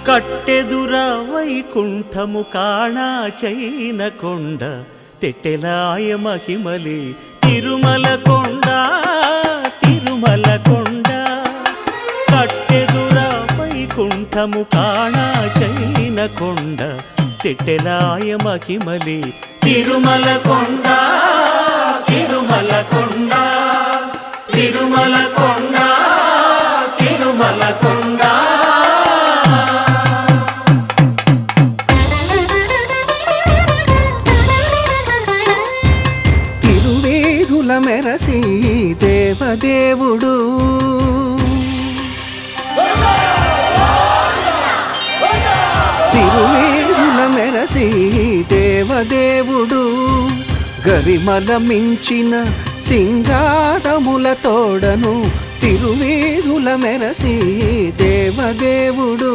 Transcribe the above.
కట్టెదుర వైకుంఠము కాణా చైన కొండ తెట్టెలాయ మహిమలే తిరుమల కొండ తిరుమల కొండ కట్టెదుర వైకుంఠము కాణా చైన కొండ తెట్టెలాయ మహిమలే తిరుమల కొండ తిరుమల కొండ తిరుమల కొండ తిరుమల కొండ తిరువేధుల మెరసి దేవదేవుడు తిరువేధుల మెరసి దేవదేవుడు గరిమల మించిన సింగారముల తోడను తిరువేధుల మెరసి దేవదేవుడు